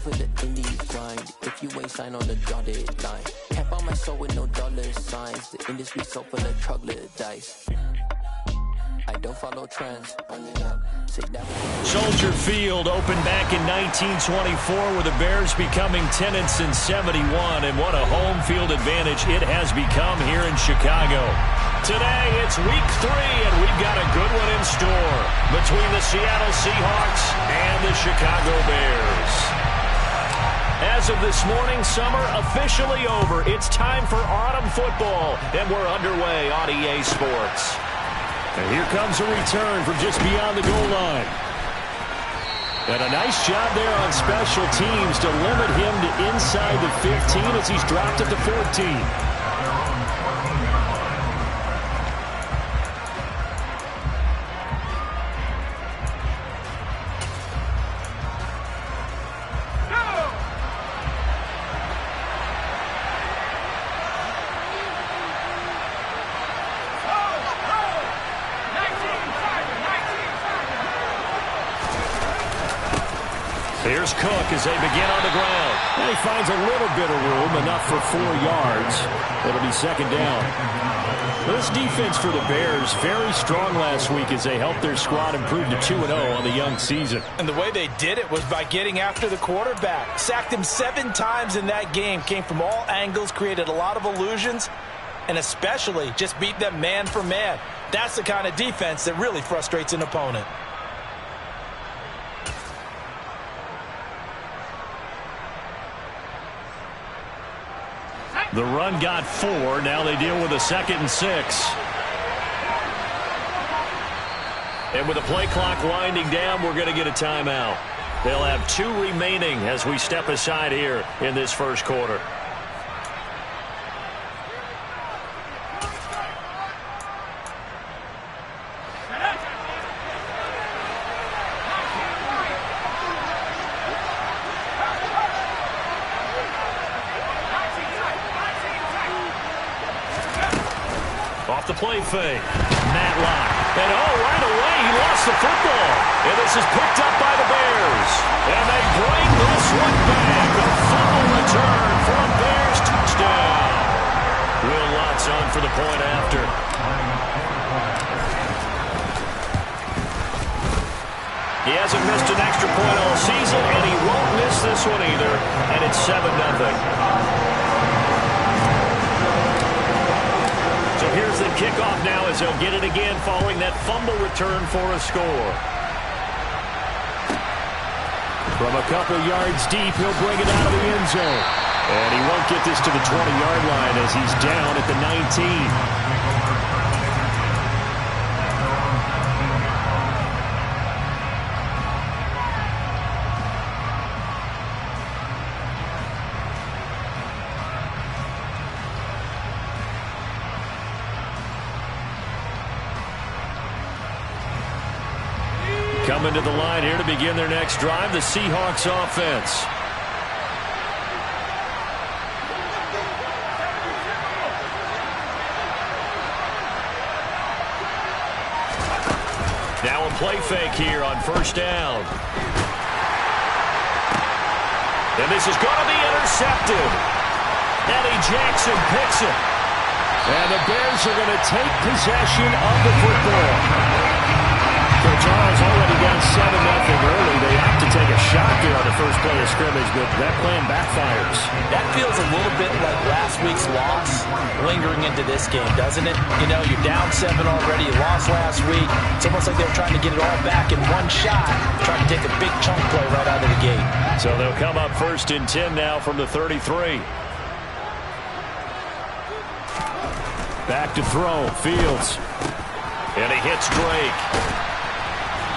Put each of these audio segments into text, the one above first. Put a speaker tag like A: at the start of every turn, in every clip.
A: over the indies grind. If you ain't signed on the dotted line, can't buy my soul with no dollar signs. The industry so full of troglodytes. I don't follow trends.
B: Soldier Field opened back in 1924 with the Bears becoming tenants in 71, and what a home field advantage it has become here in Chicago. Today it's week 3, and we've got a good one in store between the Seattle Seahawks and the Chicago Bears. As of this morning, summer officially over. It's time for autumn football, and we're underway on EA Sports. And here comes a return from just beyond the goal line. And a nice job there on special teams to limit him to inside the 15 as he's dropped it to 14. Here's Cook as they begin on the ground. And he finds a little bit of room, enough for 4 yards. It'll be second down. This defense for the Bears, very strong last week as they helped their squad improve to 2-0 on the young season.
C: And the way they did it was by getting after the quarterback. Sacked him 7 times in that game. Came from all angles, created a lot of illusions, and especially just beat them man for man. That's the kind of defense that really frustrates an opponent.
B: The run got 4. Now they deal with a 2nd and 6. And with the play clock winding down, we're going to get a timeout. They'll have 2 remaining as we step aside here in this first quarter. Off the play fake. Matlock. And right away he lost the football. And this is picked up by the Bears. And they bring this one back. A fumble return for a Bears touchdown. Will Lutz on for the point after. He hasn't missed an extra point all season, and he won't miss this one either. And it's 7-0. So here's the kickoff now as they'll get it again following that fumble return for a score. From a couple yards deep, he'll bring it out of the end zone. And he won't get this to the 20-yard line as he's down at the 19. Coming to the line here to begin their next drive, the Seahawks offense. Now a play fake here on first down. And this is going to be intercepted. Eddie Jackson picks it. And the Bears are going to take possession of the football. So Charles already down 7-0 early. They have to take a shot there on the first play of scrimmage, but that plan backfires.
C: That feels a little bit like last week's loss lingering into this game, doesn't it? You know, you're down 7 already. You lost last week. It's almost like they're trying to get it all back in one shot, trying to take a big chunk play right out of the gate.
B: So they'll come up 1st and 10 now from the 33. Back to throw. Fields. And he hits Drake.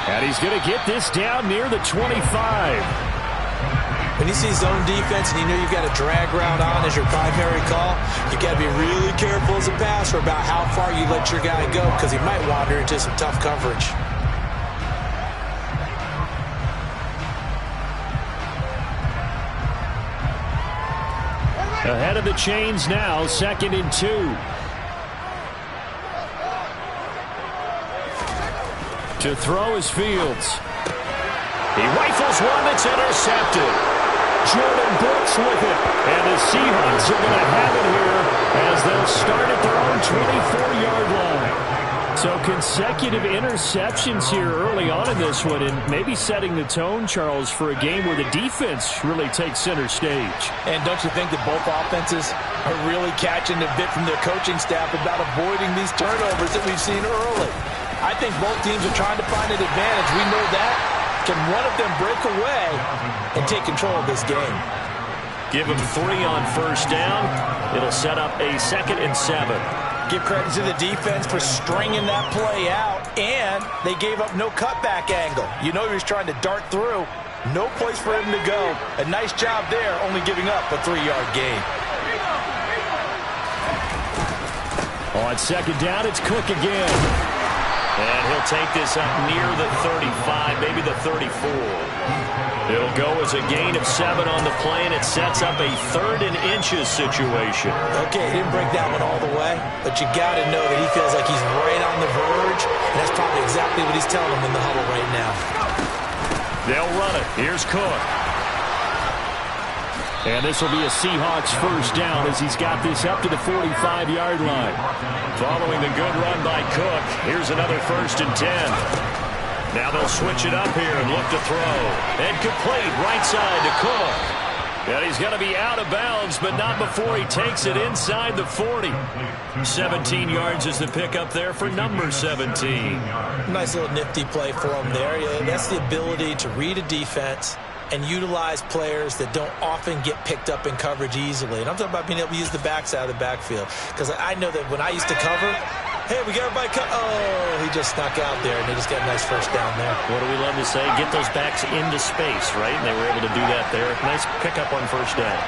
B: And he's going to get this down near the 25.
C: When you see zone defense and you know you've got a drag route on as your primary call, you've got to be really careful as a passer about how far you let your guy go because he might wander into some tough coverage.
B: Ahead of the chains now, 2nd and 2. To throw is Fields. He rifles one that's intercepted. Jordan Brooks with it. And the Seahawks are going to have it here as they'll start at their own 24-yard line. So consecutive interceptions here early on in this one, and maybe setting the tone, Charles, for a game where the defense really takes center stage.
C: And don't you think that both offenses are really catching a bit from their coaching staff about avoiding these turnovers that we've seen early? I think both teams are trying to find an advantage. We know that. Can one of them break away and take control of this game?
B: Give them 3 on first down. It'll set up a 2nd and 7.
C: Give credit to the defense for stringing that play out, and they gave up no cutback angle. You know he was trying to dart through. No place for him to go. A nice job there, only giving up a 3-yard gain.
B: On 2nd down, it's Cook again. And he'll take this up near the 35, maybe the 34. It'll go as a gain of 7 on the play, and it sets up a 3rd and inches situation.
C: Okay, he didn't break that one all the way, but you got to know that he feels like he's right on the verge, and that's probably exactly what he's telling them in the huddle right now.
B: They'll run it. Here's Cook. And this will be a Seahawks first down as he's got this up to the 45-yard line. Following the good run by Cook, here's another 1st and 10. Now they'll switch it up here and look to throw. And complete right side to Cook. And he's going to be out of bounds, but not before he takes it inside the 40. 17 yards is the pickup there for number 17.
C: Nice little nifty play for him there. Yeah, that's the ability to read a defense and utilize players that don't often get picked up in coverage easily. And I'm talking about being able to use the backside of the backfield. Because I know that when I used to cover, hey, we got everybody cut. Oh, he just snuck out there, and they just got a nice first down there.
B: What do we love to say? Get those backs into space, right? And they were able to do that there. Nice pickup on first down.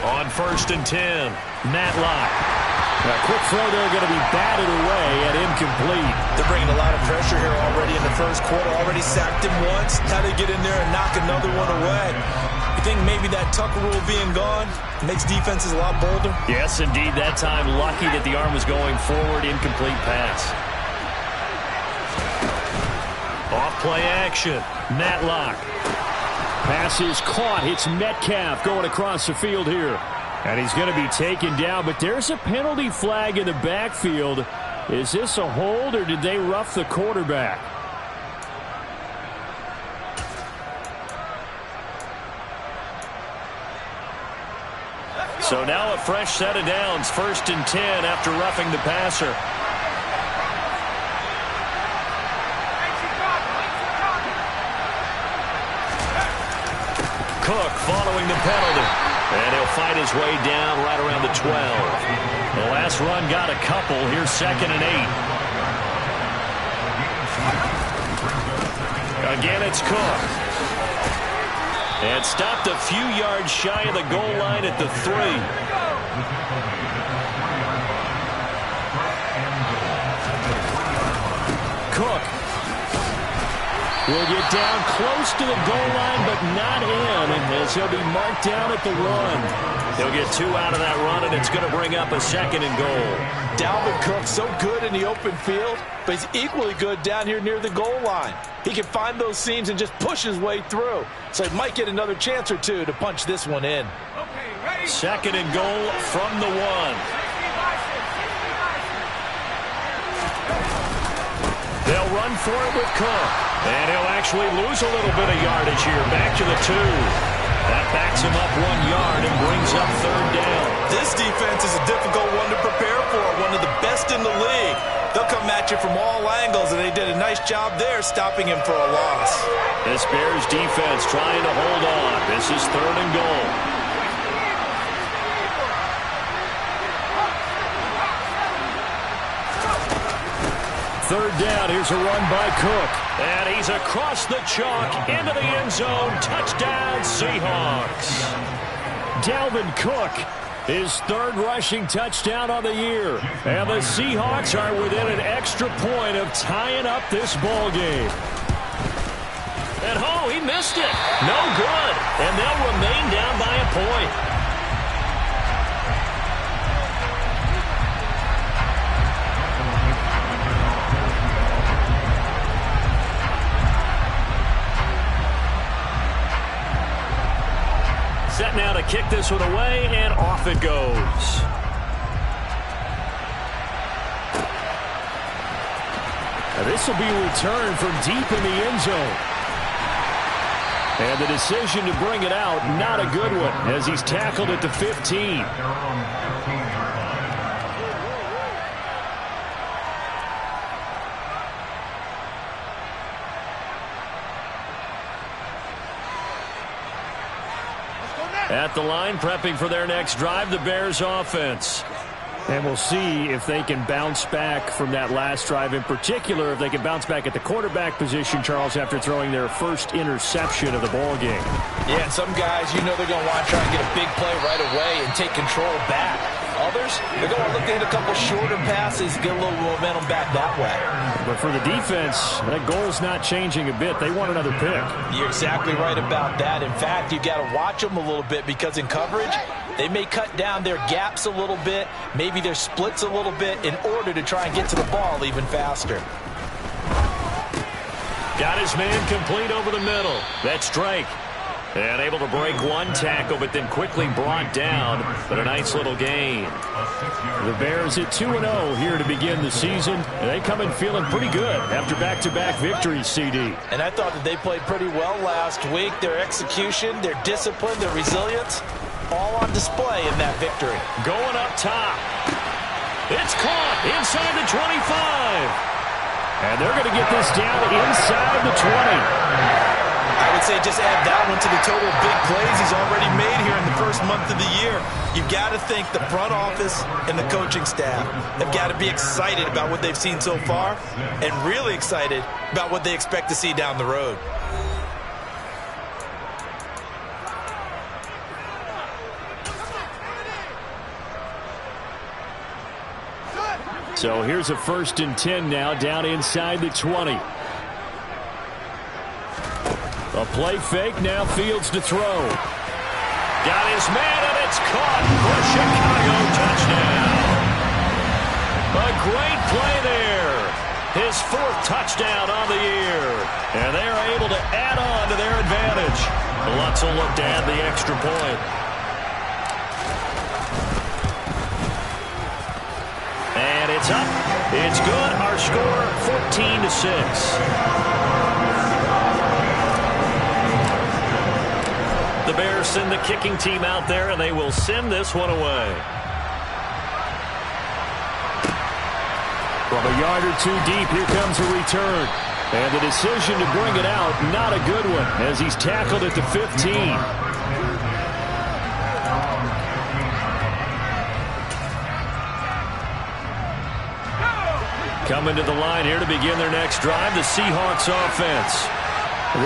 B: On 1st and 10, Matlock. A quick throw there, going to be batted away and incomplete.
C: They're bringing a lot of pressure here already in the first quarter. Already sacked him once. Now they get in there and knock another one away. You think maybe that Tucker rule being gone makes defenses a lot bolder?
B: Yes, indeed. That time, lucky that the arm was going forward. Incomplete pass. Off play action. Matlock. Pass is caught. It's Metcalf going across the field here. And he's going to be taken down, but there's a penalty flag in the backfield. Is this a hold, or did they rough the quarterback? So now a fresh set of downs, 1st and 10 after roughing the passer. Cook following the penalty. And he'll fight his way down right around the 12. The last run got a couple. Here's 2nd and 8. Again, it's Cook. And stopped a few yards shy of the goal line at the 3. Cook will get down close to the goal line, but not in, as he'll be marked down at the 1. He'll get 2 out of that run, and it's going to bring up a 2nd and goal.
C: Dalvin Cook, so good in the open field, but he's equally good down here near the goal line. He can find those seams and just push his way through. So he might get another chance or two to punch this one in.
B: 2nd and goal from the 1. They'll run for it with Cook. And he'll actually lose a little bit of yardage here. Back to the 2. That backs him up 1 yard and brings up 3rd down.
C: This defense is a difficult one to prepare for. One of the best in the league. They'll come at you from all angles, and they did a nice job there stopping him for a loss.
B: This Bears defense trying to hold on. This is 3rd and goal. Third down, here's a run by Cook. And he's across the chalk into the end zone. Touchdown, Seahawks. Dalvin Cook, his 3rd rushing touchdown on the year. And the Seahawks are within an extra point of tying up this ball game. And oh, he missed it. No good. And they'll remain down by a point. set now to kick this one away, and off it goes. This will be a return from deep in the end zone. And the decision to bring it out, not a good one, as he's tackled at the 15. At the line, prepping for their next drive, the Bears offense. And we'll see if they can bounce back from that last drive, in particular if they can bounce back at the quarterback position, Charles, after throwing their first interception of the ball game.
C: Yeah, and some guys, you know they're going to want to try and get a big play right away and take control back. Others, they're going to look to hit a couple shorter passes, get a little momentum back that way.
B: But for the defense, that goal's not changing a bit. They want another pick.
C: You're exactly right about that. In fact, you've got to watch them a little bit because in coverage, they may cut down their gaps a little bit, maybe their splits a little bit in order to try and get to the ball even faster.
B: Got his man complete over the middle. That's Drake. And able to break one tackle, but then quickly brought down. But a nice little gain. The Bears at 2-0 here to begin the season. And they come in feeling pretty good after back-to-back victories, CD.
C: And I thought that they played pretty well last week. Their execution, their discipline, their resilience, all on display in that victory.
B: Going up top. It's caught inside the 25. And they're going to get this down inside the 20.
C: I would say just add that one to the total of big plays he's already made here in the first month of the year. You've got to think the front office and the coaching staff have got to be excited about what they've seen so far and really excited about what they expect to see down the road.
B: So here's a 1st and 10 now down inside the 20. A play fake, now Fields to throw. Got his man, and it's caught for Chicago touchdown. A great play there. His 4th touchdown on the year. And they're able to add on to their advantage. Lutz will look to add the extra point. And it's up. It's good. Our score, 14-6. The Bears send the kicking team out there, and they will send this one away. From a yard or two deep, here comes a return. And the decision to bring it out, not a good one, as he's tackled at the 15. Coming to the line here to begin their next drive, the Seahawks offense.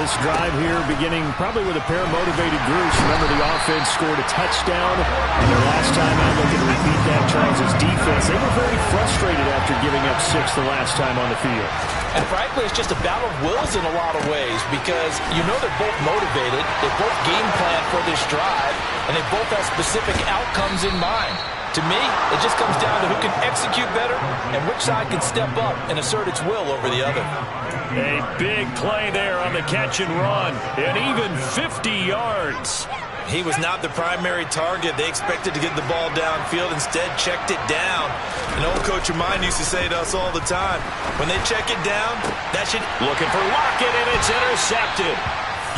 B: This drive here beginning probably with a pair of motivated groups. Remember, the offense scored a touchdown, and their last time out looking to repeat that, Charles' defense. They were very frustrated after giving up 6 the last time on the field.
C: And frankly, it's just a battle of wills in a lot of ways because you know they're both motivated, they both game plan for this drive, and they both have specific outcomes in mind. To me, it just comes down to who can execute better and which side can step up and assert its will over the other.
B: A big play there on the catch and run, and even 50 yards.
C: He was not the primary target. They expected to get the ball downfield, instead checked it down. An old coach of mine used to say to us all the time, when they check it down, that should...
B: Looking for Lockett, and it's intercepted.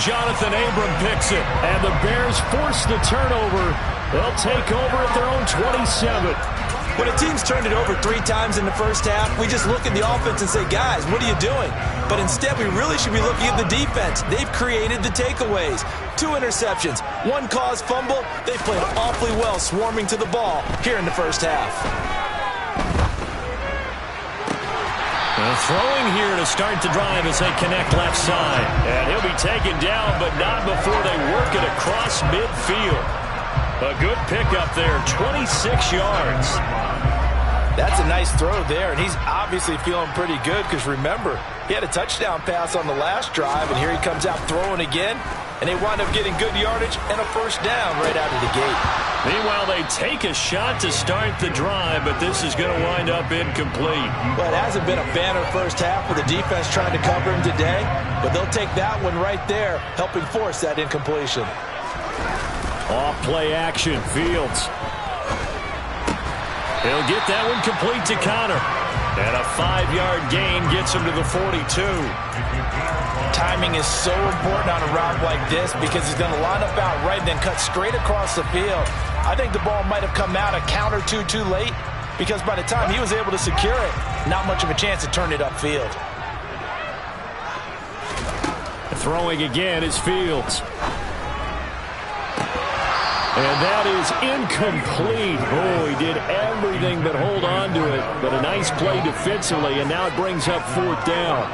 B: Jonathan Abram picks it, and the Bears force the turnover. They'll take over at their own 27.
C: When a team's turned it over 3 times in the first half, we just look at the offense and say, guys, what are you doing? But instead, we really should be looking at the defense. They've created the takeaways. 2 interceptions, 1 caused fumble. They've played awfully well swarming to the ball here in the first half.
B: Throwing here to start the drive as they connect left side. And he'll be taken down, but not before they work it across midfield. A good pickup there, 26 yards.
C: That's a nice throw there, and he's obviously feeling pretty good because, remember, he had a touchdown pass on the last drive, and here he comes out throwing again, and they wind up getting good yardage and a first down right out of the gate.
B: Meanwhile, they take a shot to start the drive, but this is going to wind up incomplete.
C: Well, it hasn't been a banner first half with the defense trying to cover him today, but they'll take that one right there, helping force that incompletion.
B: Off play action, Fields. He'll get that one complete to Connor. And a 5-yard gain gets him to the 42.
C: Timing is so important on a route like this because he's going to line up out right and then cut straight across the field. I think the ball might have come out a count or two too late because by the time he was able to secure it, not much of a chance to turn it upfield.
B: Throwing again is Fields. And that is incomplete. Oh, he did everything but hold on to it. But a nice play defensively, and now it brings up 4th down.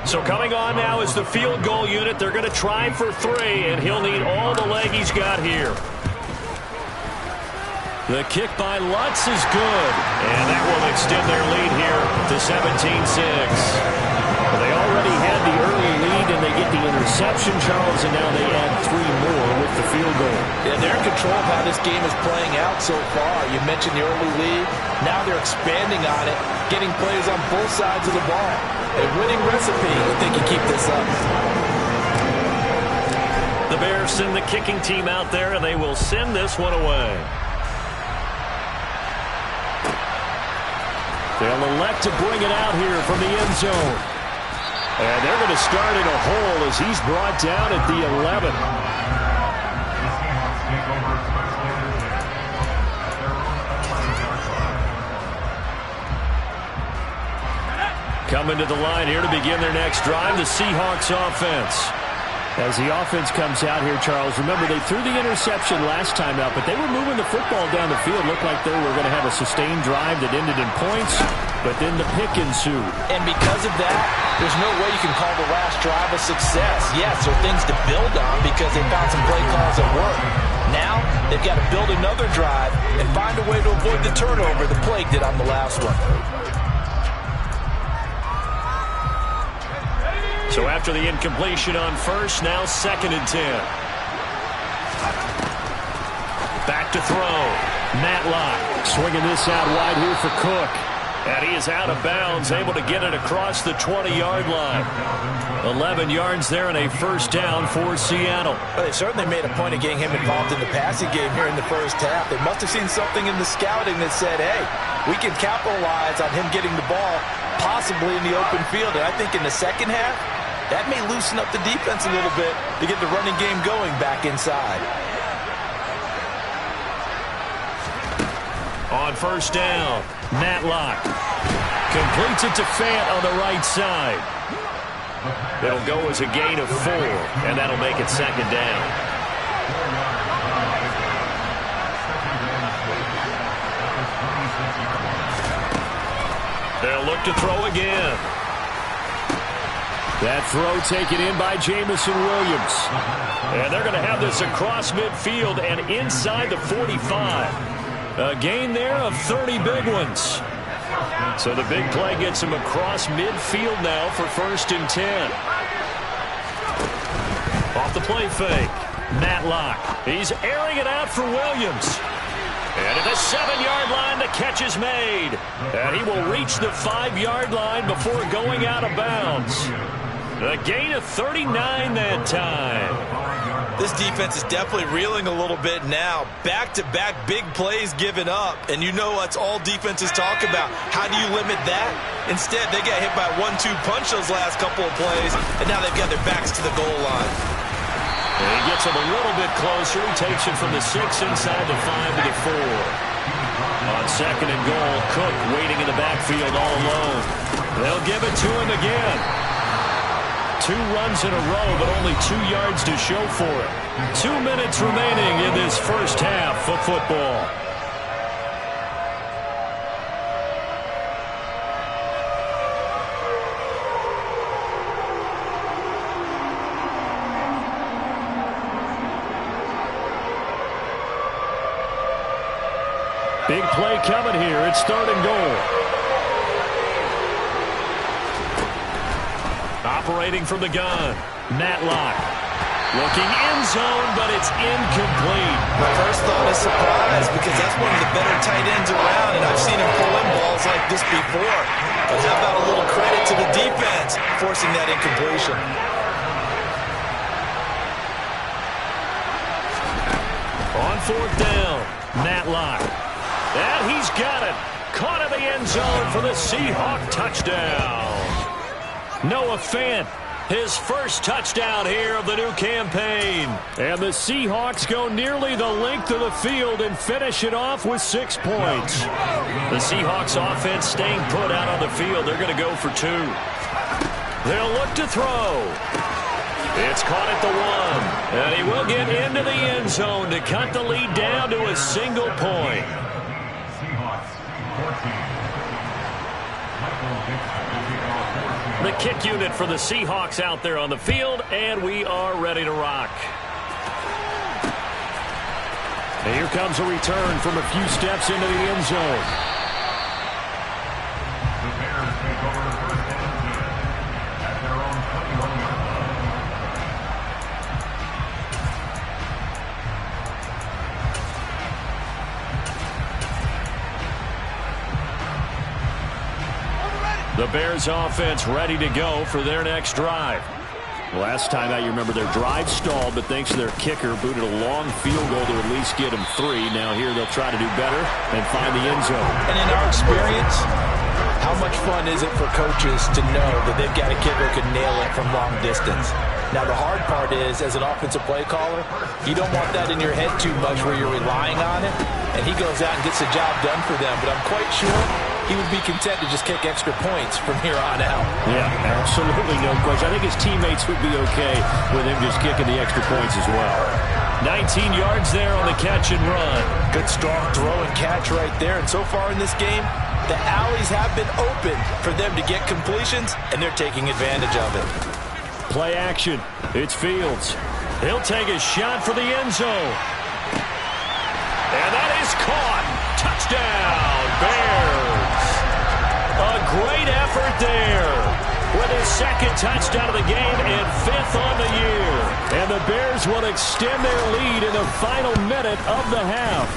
B: So coming on now is the field goal unit. They're going to try for 3, and he'll need all the leg he's got here. The kick by Lutz is good, and that will extend their lead here to 17-6. They already had the early lead, and they get the interception, Charles, and now they add 3 more with the field goal.
C: Yeah, they're in control of how this game is playing out so far. You mentioned the early lead. Now they're expanding on it, getting plays on both sides of the ball. A winning recipe if they can keep this up.
B: The Bears send the kicking team out there, and they will send this one away. They'll elect to bring it out here from the end zone. And they're going to start in a hole as he's brought down at the 11. Coming to the line here to begin their next drive, the Seahawks offense. As the offense comes out here, Charles, remember they threw the interception last time out, but they were moving the football down the field. Looked like they were going to have a sustained drive that ended in points, but then the pick ensued.
C: And because of that, there's no way you can call the last drive a success. Yes, there are things to build on because they found some play calls that work. Now, they've got to build another drive and find a way to avoid the turnover the Plague did on the last one.
B: So after the incompletion on first, now 2nd and 10. Back to throw. Matlock swinging this out wide here for Cook. And he is out of bounds, able to get it across the 20-yard line. 11 yards there and a 1st down for Seattle.
C: Well, they certainly made a point of getting him involved in the passing game here in the first half. They must have seen something in the scouting that said, hey, we can capitalize on him getting the ball possibly in the open field. And I think in the second half, that may loosen up the defense a little bit to get the running game going back inside.
B: On 1st down, Matlock completes it to Fant on the right side. It'll go as a gain of 4, and that'll make it 2nd down. They'll look to throw again. That throw taken in by Jamison Williams. And they're going to have this across midfield and inside the 45. A gain there of 30 big ones. So the big play gets him across midfield now for 1st and 10. Off the play fake. Matlock. He's airing it out for Williams. And at the 7-yard line, the catch is made. And he will reach the 5-yard line before going out of bounds. A gain of 39 that time.
C: This defense is definitely reeling a little bit now. Back-to-back big plays given up. And you know that's all defenses talk about. How do you limit that? Instead, they got hit by a 1-2 punch those last couple of plays. And now they've got their backs to the goal line.
B: And he gets him a little bit closer. He takes it from the 6 inside the 5 to the 4. On 2nd and goal, Cook waiting in the backfield all alone. They'll give it to him again. 2 runs in a row, but only 2 yards to show for it. 2 minutes remaining in this first half of football. Big play coming here. It's 3rd and goal. Operating from the gun, Matlock. Looking end zone, but it's incomplete.
C: My first thought is surprise because that's one of the better tight ends around, and I've seen him pull in balls like this before. But how about a little credit to the defense forcing that incompletion?
B: On fourth down, Matlock. And he's got it. Caught in the end zone for the Seahawk touchdown. Noah Fant, his first touchdown here of the new campaign. And the Seahawks go nearly the length of the field and finish it off with 6 points. The Seahawks offense staying put out on the field. They're going to go for 2. They'll look to throw. It's caught at the 1. And he will get into the end zone to cut the lead down to a single point. The kick unit for the Seahawks out there on the field, and we are ready to rock. And here comes a return from a few steps into the end zone.
D: The Bears take over the first and 10 at their own 21-yard line.
B: The Bears offense ready to go for their next drive. Last time out, you remember their drive stalled, but thanks to their kicker, booted a long field goal to at least get them 3. Now here they'll try to do better and find the end zone.
C: And in our experience, how much fun is it for coaches to know that they've got a kicker who can nail it from long distance? Now, the hard part is, as an offensive play caller, you don't want that in your head too much where you're relying on it, and he goes out and gets the job done for them. But I'm quite sure he would be content to just kick extra points from here on out.
B: Yeah, absolutely no question. I think his teammates would be okay with him just kicking the extra points as well. 19 yards there on the catch and run.
C: Good strong throw and catch right there. And so far in this game, the alleys have been open for them to get completions, and they're taking advantage of it.
B: Play action. It's Fields. He'll take a shot for the end zone. And that is caught. Touchdown, Bears. A great effort there with his second touchdown of the game and 5th on the year. And the Bears will extend their lead in the final minute of the half.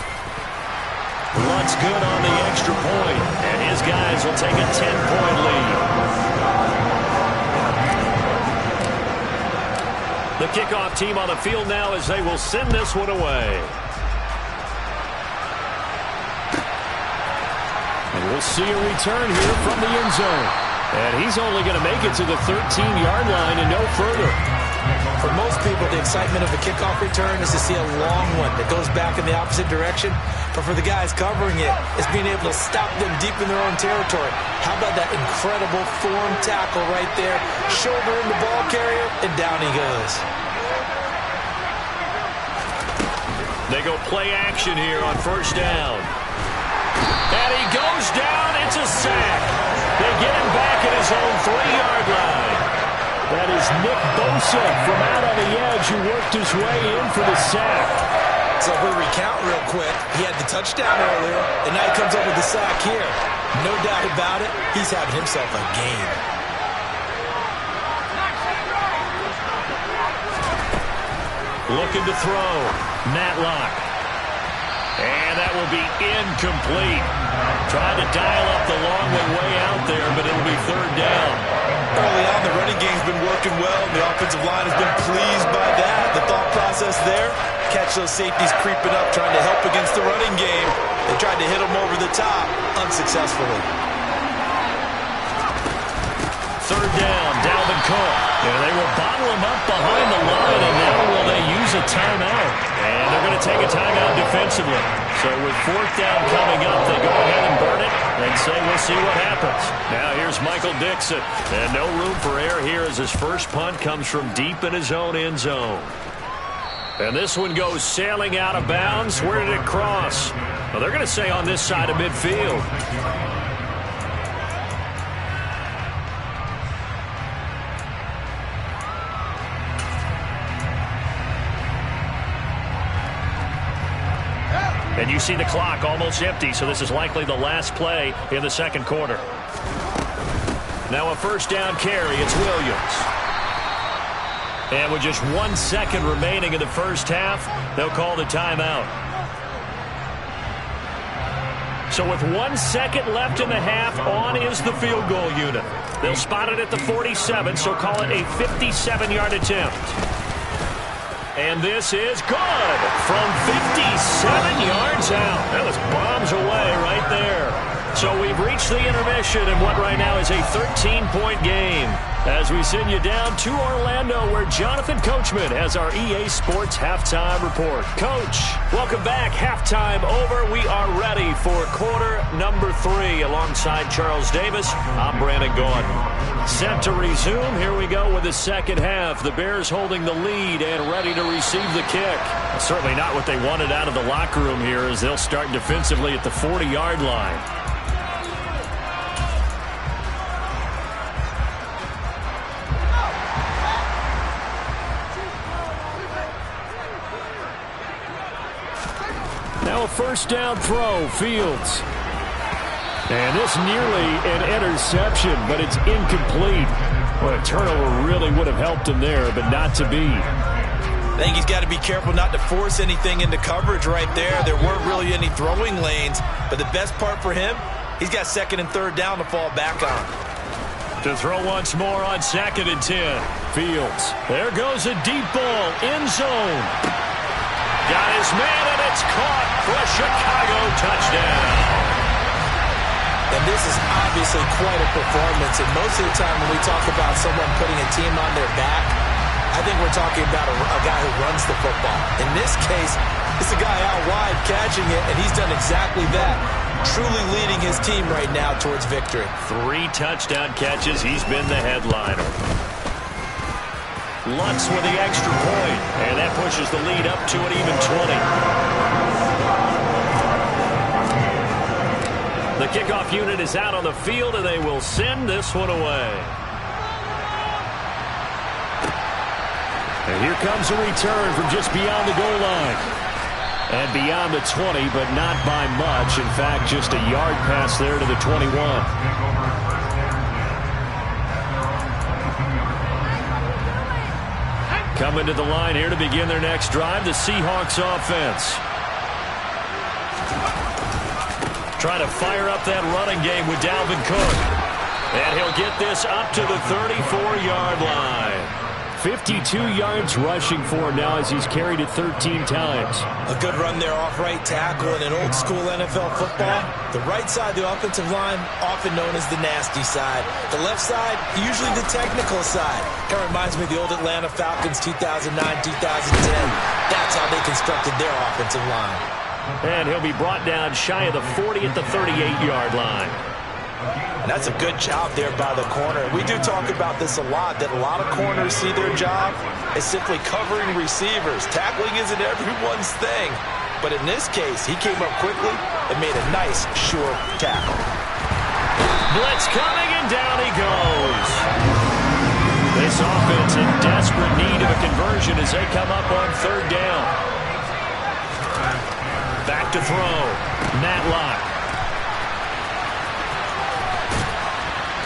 B: What's good on the extra point, and his guys will take a 10-point lead. The kickoff team on the field now as they will send this one away. And we'll see a return here from the end zone. And he's only going to make it to the 13-yard line and no further.
C: For most people, the excitement of a kickoff return is to see a long one that goes back in the opposite direction. But for the guys covering it, it's being able to stop them deep in their own territory. How about that incredible form tackle right there? Shoulder in the ball carrier, and down he goes.
B: They go play action here on first down. And he goes down. It's a sack. They get him back at his own 3-yard line. That is Nick Bosa from out on the edge who worked his way in for the sack.
C: So if we recount real quick, he had the touchdown earlier, and now he comes up with the sack here. No doubt about it, he's having himself a game.
B: Looking to throw. Matlock. And that will be incomplete. Trying to dial up the long way out there, but it'll be 3rd down.
C: Early on, the running game's been working well, and the offensive line has been pleased by that. The thought process there, catch those safeties creeping up, trying to help against the running game. They tried to hit them over the top, unsuccessfully.
B: 3rd down, Dalvin Cook. And they will bottle him up behind the line, and now will they use a timeout? And they're going to take a timeout defensively. So with 4th down coming up, they go ahead and burn it and say we'll see what happens. Now here's Michael Dixon. And no room for error here as his first punt comes from deep in his own end zone. And this one goes sailing out of bounds. Where did it cross? Well, they're going to say on this side of midfield. And you see the clock almost empty, so this is likely the last play in the second quarter. Now a first down carry, it's Williams. And with just 1 second remaining in the first half, they'll call the timeout. So with 1 second left in the half, on is the field goal unit. They'll spot it at the 47, so call it a 57-yard attempt. And this is good from 57 yards out. That was bombs away right there. So we've reached the intermission in what right now is a 13-point game. As we send you down to Orlando, where Jonathan Coachman has our EA Sports Halftime Report. Coach, welcome back. Halftime over. We are ready for quarter number 3. Alongside Charles Davis, I'm Brandon Gaudin. Set to resume. Here we go with the second half. The Bears holding the lead and ready to receive the kick. Certainly not what they wanted out of the locker room here, as they'll start defensively at the 40-yard line. Now a first down throw, Fields. And this nearly an interception, but it's incomplete. Well, a turnover really would have helped him there, but not to be.
C: I think he's got to be careful not to force anything into coverage right there. There weren't really any throwing lanes, but the best part for him, he's got second and third down to fall back on.
B: To throw once more on 2nd and 10. Fields. There goes a deep ball. End zone. Got his man, and it's caught for a Chicago touchdown.
C: And this is obviously quite a performance. And most of the time when we talk about someone putting a team on their back, I think we're talking about a guy who runs the football. In this case, it's a guy out wide catching it, and he's done exactly that. Truly leading his team right now towards victory.
B: 3 touchdown catches. He's been the headliner. Lutz with the extra point, and that pushes the lead up to an even 20. The kickoff unit is out on the field, and they will send this one away. And here comes a return from just beyond the goal line. And beyond the 20, but not by much. In fact, just a yard pass there to the 21. Coming to the line here to begin their next drive, the Seahawks offense. Trying to fire up that running game with Dalvin Cook. And he'll get this up to the 34-yard line. 52 yards rushing for him now as he's carried it 13 times.
C: A good run there off right tackle in an old-school NFL football. The right side of the offensive line, often known as the nasty side. The left side, usually the technical side. Kind of reminds me of the old Atlanta Falcons 2009-2010. That's how they constructed their offensive line.
B: And he'll be brought down shy of the 40 at the 38-yard line.
C: And that's a good job there by the corner. We do talk about this a lot, that a lot of corners see their job as simply covering receivers. Tackling isn't everyone's thing. But in this case, he came up quickly and made a nice, sure tackle.
B: Blitz coming, and down he goes. This offense in desperate need of a conversion as they come up on 3rd down. Back to throw. Matlock.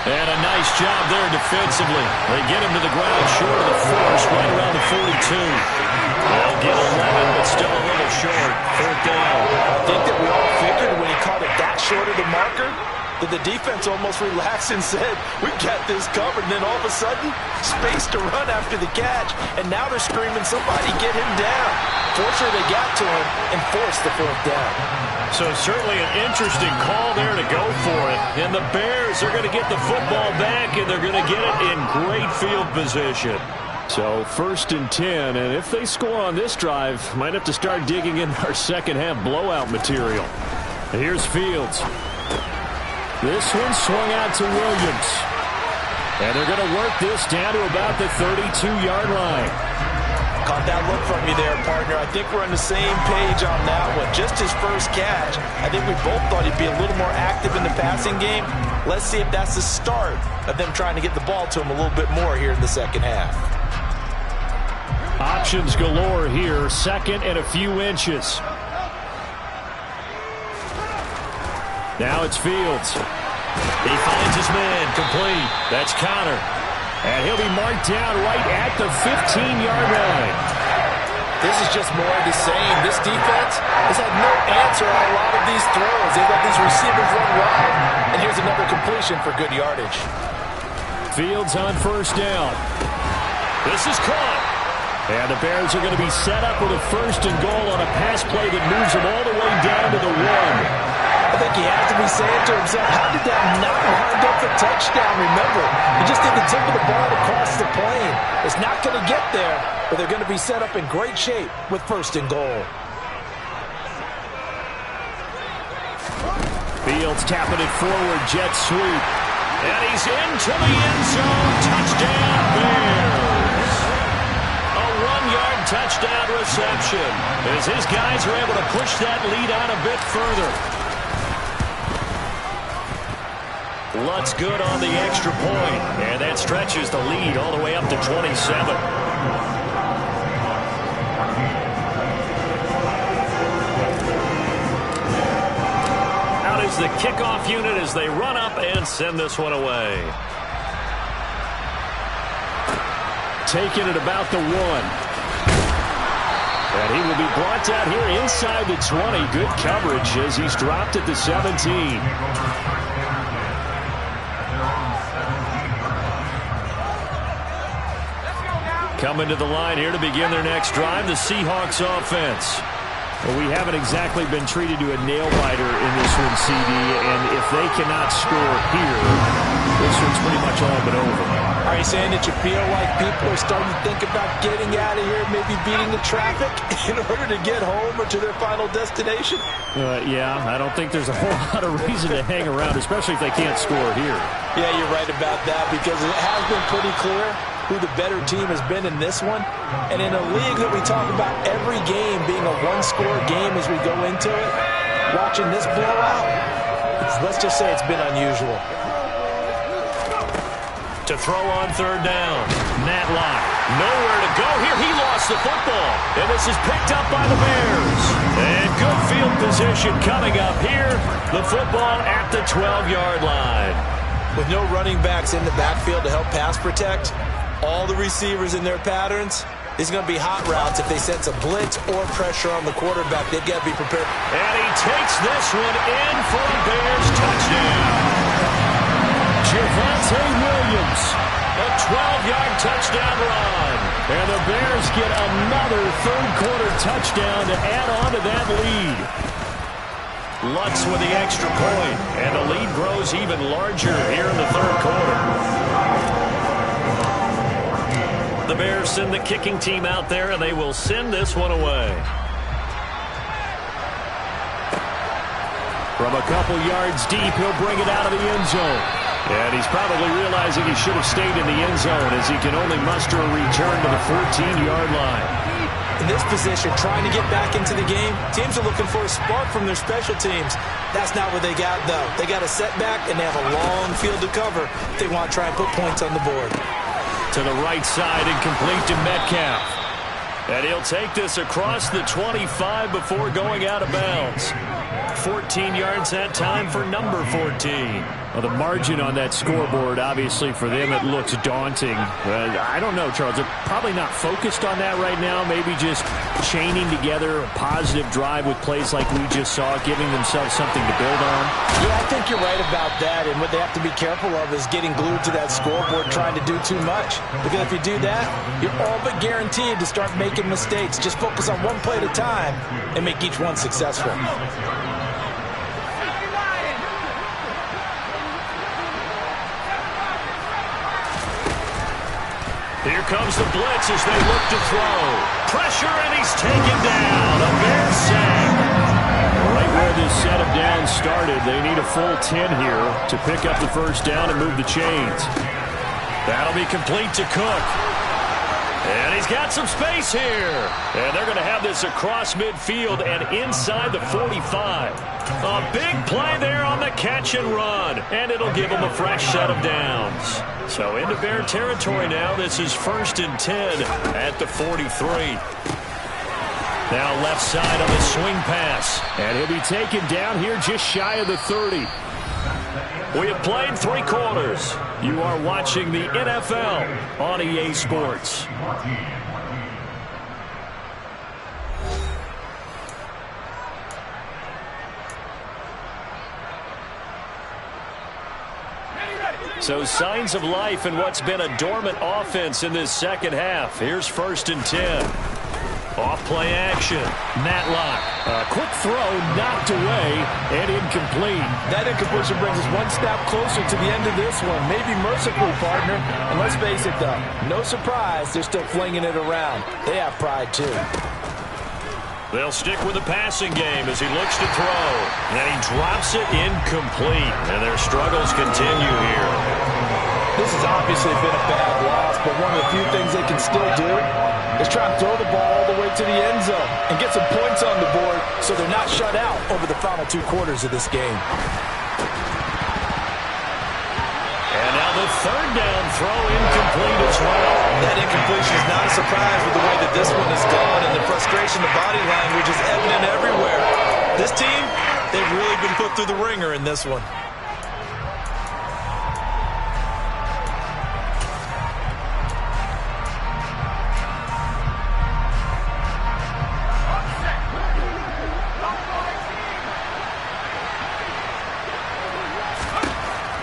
B: And a nice job there defensively. They get him to the ground short of the force, right around the 42. They'll get 11, but still a little short. 4th down.
C: I think that we all figured when he caught it that short of the marker, that the defense almost relaxed and said, we've got this covered. And then all of a sudden, space to run after the catch. And now they're screaming, somebody get him down. Fortunately, they got to him and forced the 4th down.
B: So certainly an interesting call there to go for it. And the Bears are going to get the football back, and they're going to get it in great field position. So 1st and 10, and if they score on this drive, might have to start digging in our second half blowout material. Here's Fields. This one swung out to Williams. And they're going to work this down to about the 32-yard line.
C: Caught that look from you there, partner. I think we're on the same page on that one. Just his first catch. I think we both thought he'd be a little more active in the passing game. Let's see if that's the start of them trying to get the ball to him a little bit more here in the second half.
B: Options galore here. 2nd and a few inches. Now it's Fields. He finds his man. Complete. That's Connor. And he'll be marked down right at the 15-yard line.
C: This is just more of the same. This defense has had no answer on a lot of these throws. They've let these receivers run wild. And here's another completion for good yardage.
B: Fields on 1st down. This is caught. And the Bears are going to be set up with a 1st and goal on a pass play that moves them all the way down to the 1.
C: I think he has to be saying to himself, how did that not wind up a touchdown? Remember, he just did the tip of the ball across the plane. It's not going to get there, but they're going to be set up in great shape with 1st and goal.
B: Fields tapping it forward, jet sweep. And he's into the end zone. Touchdown, Bears. A 1-yard touchdown reception as his guys are able to push that lead out a bit further. Lutz good on the extra point, and that stretches the lead all the way up to 27. Out is the kickoff unit as they run up and send this one away. Taking it about the 1. And he will be brought down here inside the 20. Good coverage as he's dropped at the 17. Coming to the line here to begin their next drive, the Seahawks offense. Well, we haven't exactly been treated to a nail-biter in this one, CD, and if they cannot score here, this one's pretty much all but over.
C: Are you saying that you feel like people are starting to think about getting out of here, maybe beating the traffic in order to get home or to their final destination?
B: Yeah, I don't think there's a whole lot of reason to hang around, especially if they can't score here.
C: Yeah, you're right about that because it has been pretty clear who the better team has been in this one. And in a league that we talk about every game being a one-score game as we go into it, watching this blowout, let's just say it's been unusual.
B: To throw on 3rd down, Matlock. Nowhere to go here. He lost the football. And this is picked up by the Bears. And good field position coming up here. The football at the 12-yard line.
C: With no running backs in the backfield to help pass protect, all the receivers in their patterns, these are going to be hot routes if they sense a blitz or pressure on the quarterback. They've got to be prepared.
B: And he takes this one in for a Bears touchdown. Javonte Williams, a 12-yard touchdown run. And the Bears get another 3rd-quarter touchdown to add on to that lead. Lutz with the extra point, and the lead grows even larger here in the 3rd quarter. The Bears send the kicking team out there, and they will send this one away. From a couple yards deep, he'll bring it out of the end zone. And he's probably realizing he should have stayed in the end zone as he can only muster a return to the 14-yard line.
C: In this position, trying to get back into the game, teams are looking for a spark from their special teams. That's not what they got, though. They got a setback, and they have a long field to cover if they want to try and put points on the board.
B: To the right side and complete to Metcalf. And he'll take this across the 25 before going out of bounds. 14 yards that time for number 14. Well, the margin on that scoreboard, obviously, for them, it looks daunting. I don't know, Charles. They're probably not focused on that right now. Maybe just chaining together a positive drive with plays like we just saw, giving themselves something to build on.
C: Yeah, I think you're right about that. And what they have to be careful of is getting glued to that scoreboard, trying to do too much. Because if you do that, you're all but guaranteed to start making mistakes. Just focus on one play at a time and make each one successful.
B: Here comes the blitz as they look to throw. Pressure, and he's taken down. A Bears sack. Right where this set of downs started, they need a full 10 here to pick up the 1st down and move the chains. That'll be complete to Cook. And he's got some space here. And they're going to have this across midfield and inside the 45. A big play there on the catch and run. And it'll give them a fresh set of downs. So into Bear territory now. This is 1st and 10 at the 43. Now left side on the swing pass. And he'll be taken down here just shy of the 30. We have played 3 quarters. You are watching the NFL on EA Sports. So signs of life in what's been a dormant offense in this second half. Here's 1st and 10. Off play action. Matlock. A quick throw knocked away and incomplete.
C: That incompletion brings us one step closer to the end of this one. Maybe mercifully, partner. And let's face it, though, no surprise they're still flinging it around. They have pride, too.
B: They'll stick with the passing game as he looks to throw. And he drops it incomplete. And their struggles continue here.
C: This has obviously been a bad loss, but one of the few things they can still do is try and throw the ball all the way to the end zone and get some points on the board so they're not shut out over the final 2 quarters of this game.
B: And now the 3rd down throw incomplete as well.
C: That incompletion is not a surprise with the way that this one has gone, and the frustration, the body language is evident everywhere. This team, they've really been put through the ringer in this one.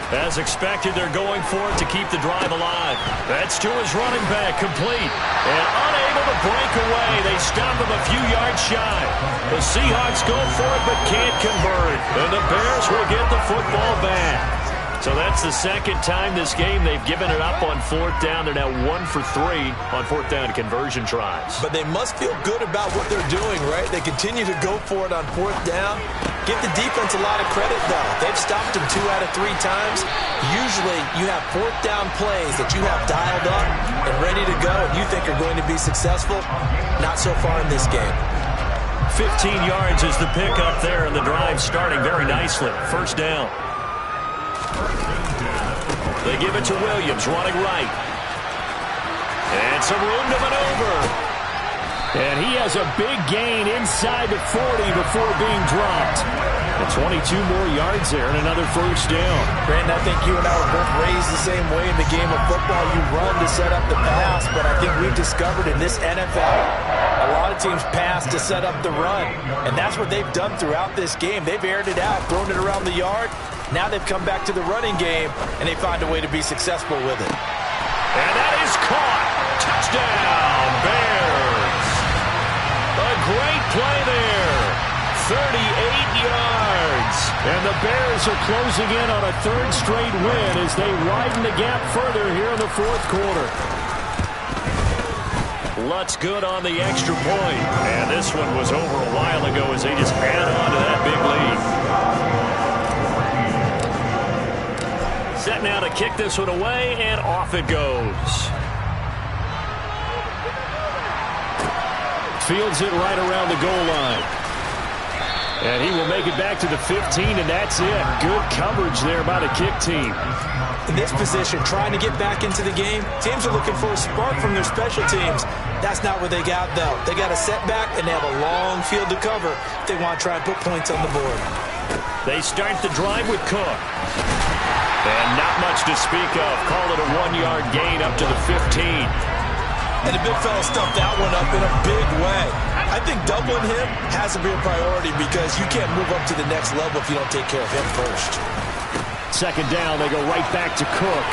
B: As expected, they're going for it to keep the drive alive. That's to his running back, complete. And unable to break away. They stop him a few yards shy. The Seahawks go for it but can't convert. And the Bears will get the football back. So that's the 2nd time this game they've given it up on 4th down. They're now 1 for 3 on 4th down conversion tries.
C: But they must feel good about what they're doing, right? They continue to go for it on 4th down. Give the defense a lot of credit, though. They've stopped them 2 out of 3 times. Usually, you have 4th down plays that you have dialed up and ready to go, and you think are going to be successful. Not so far in this game.
B: 15 yards is the pickup there, and the drive starting very nicely. 1st down. They give it to Williams, running right. And some room to maneuver. And he has a big gain inside the 40 before being dropped. And 22 more yards there and another 1st down.
C: Brandon, I think you and I were both raised the same way in the game of football. You run to set up the pass, but I think we've discovered in this NFL, a lot of teams pass to set up the run. And that's what they've done throughout this game. They've aired it out, thrown it around the yard. Now they've come back to the running game, and they find a way to be successful with it.
B: And that is caught. Touchdown, Bears. A great play there. 38 yards. And the Bears are closing in on a 3rd straight win as they widen the gap further here in the 4th quarter. Lutz good on the extra point. And this one was over a while ago as they just add on to that big lead. Set now to kick this one away, and off it goes. Fields it right around the goal line. And he will make it back to the 15, and that's it. Good coverage there by the kick team.
C: In this position, trying to get back into the game, teams are looking for a spark from their special teams. That's not what they got, though. They got a setback, and they have a long field to cover if they want to try and put points on the board.
B: They start the drive with Cook. And not much to speak of. Call it a 1-yard gain up to the 15.
C: And the big fella stuffed that one up in a big way. I think doubling him has to be a priority because you can't move up to the next level if you don't take care of him first.
B: 2nd down, they go right back to Cook.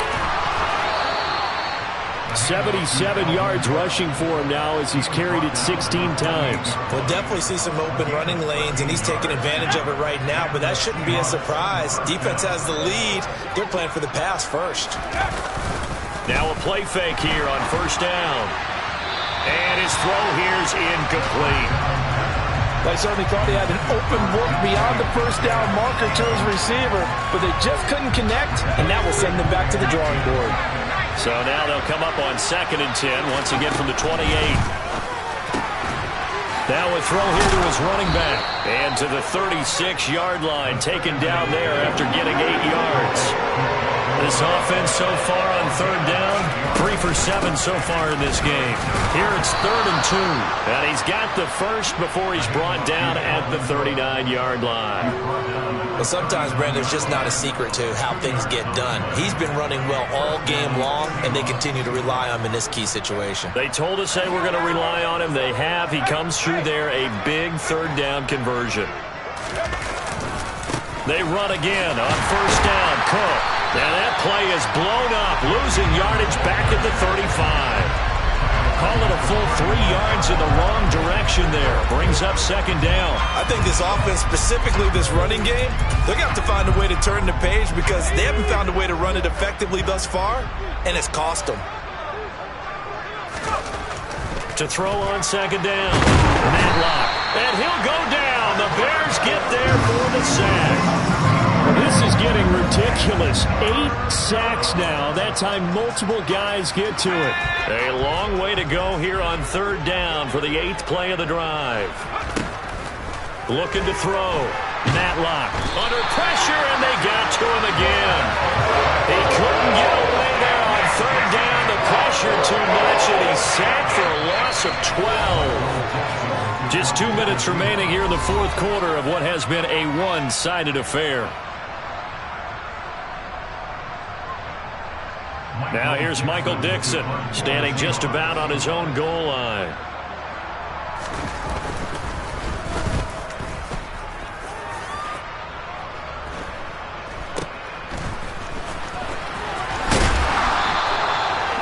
B: 77 yards rushing for him now as he's carried it 16 times.
C: We'll definitely see some open running lanes, and he's taking advantage of it right now, but that shouldn't be a surprise. Defense has the lead. They're playing for the pass first.
B: Now a play fake here on 1st down. And his throw here's incomplete.
C: I certainly thought he had an open look beyond the 1st down marker to his receiver, but they just couldn't connect, and that will send them back to the drawing board.
B: So now they'll come up on 2nd and 10, once again from the 28. Now a throw here to his running back. And to the 36-yard line, taken down there after getting 8 yards. This offense so far on 3rd down, 3 for 7 so far in this game. Here it's 3rd and 2. And he's got the first before he's brought down at the 39-yard line.
C: Well, sometimes, Brandon, there's just not a secret to how things get done. He's been running well all game long, and they continue to rely on him in this key situation.
B: They told us they were going to rely on him. They have. He comes through there, a big 3rd down conversion. They run again on 1st down. Cook. And that play is blown up, losing yardage back at the 35. Call it a full 3 yards in the wrong direction there. Brings up second down.
C: I think this offense, specifically this running game, they're going to have to find a way to turn the page because they haven't found a way to run it effectively thus far, and it's cost them.
B: To throw on second down, Matlock. And he'll go down. The Bears get there for the sack. This is getting ridiculous. 8 sacks now. That time multiple guys get to it. A long way to go here on third down for the 8th play of the drive. Looking to throw. Matlock under pressure, and they got to him again. He couldn't get away there on third down. The pressure too much, and he's sacked for a loss of 12. Just 2 minutes remaining here in the fourth quarter of what has been a one-sided affair. Now here's Michael Dixon, standing just about on his own goal line.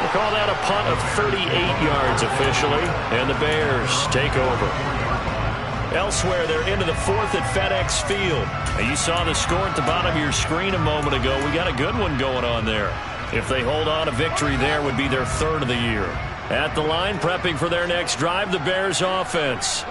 B: We'll call that a punt of 38 yards officially, and the Bears take over. Elsewhere, they're into the fourth at FedEx Field. Now, you saw the score at the bottom of your screen a moment ago. We got a good one going on there. If they hold on, a victory there would be their 3rd of the year. At the line, prepping for their next drive, the Bears offense.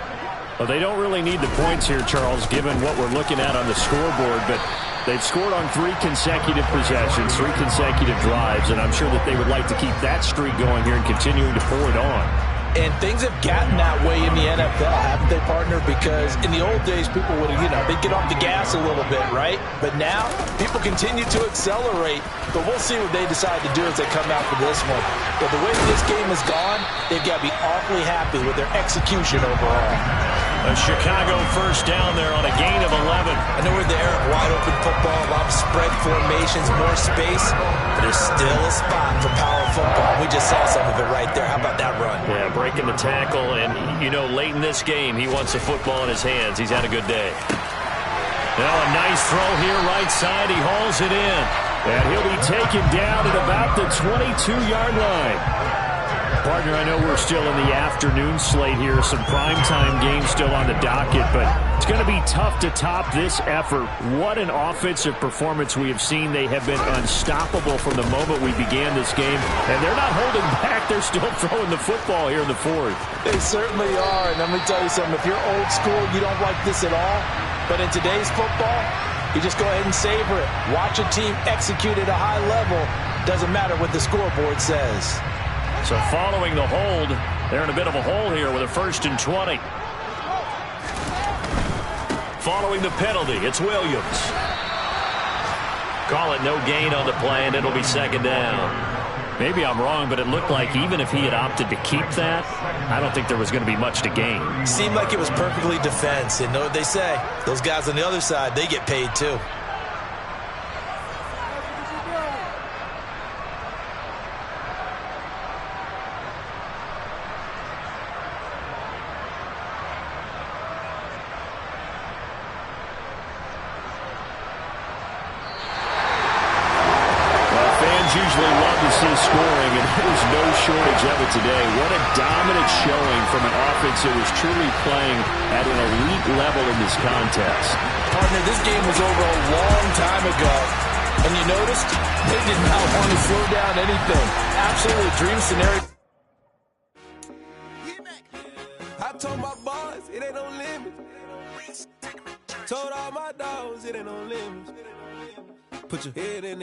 B: Well, they don't really need the points here, Charles, given what we're looking at on the scoreboard, but they've scored on 3 consecutive possessions, 3 consecutive drives, and I'm sure that they would like to keep that streak going here and continuing to pour it on.
C: And things have gotten that way in the NFL, haven't they, partner? Because in the old days, people would, they'd get off the gas a little bit, right? But now, people continue to accelerate. But we'll see what they decide to do as they come out for this one. But the way this game has gone, they've got to be awfully happy with their execution overall.
B: A Chicago first down there on a gain of 11.
C: I know we're there, wide open football, a lot of spread formations, more space, but there's still a spot for power football. We just saw some of it right there. How about that run?
B: Yeah, breaking the tackle, and, late in this game, he wants the football in his hands. He's had a good day. Now a nice throw here, right side. He hauls it in, and he'll be taken down at about the 22-yard line. Partner, I know we're still in the afternoon slate here, some primetime games still on the docket, but it's going to be tough to top this effort. What an offensive performance we have seen. They have been unstoppable from the moment we began this game, and they're not holding back. They're still throwing the football here in the fourth.
C: They certainly are, and let me tell you something. If you're old school, you don't like this at all, but in today's football, you just go ahead and savor it. Watch a team execute at a high level. Doesn't matter what the scoreboard says.
B: So following the hold, they're in a bit of a hole here with a 1st and 20. Following the penalty, it's Williams. Call it no gain on the play, and it'll be second down. Maybe I'm wrong, but it looked like even if he had opted to keep that, I don't think there was going to be much to gain.
C: Seemed like it was perfectly defense, and know what they say. Those guys on the other side, they get paid too.
B: Usually love to see scoring, and there's no shortage of it today. What a dominant showing from an offense that was truly playing at an elite level in this contest.
C: Partner, this game was over a long time ago, and you noticed they did not want to slow down anything. Absolutely a dream scenario.
E: I told my boys it ain't no limit. Told all my dogs it ain't no limit. Put your head in the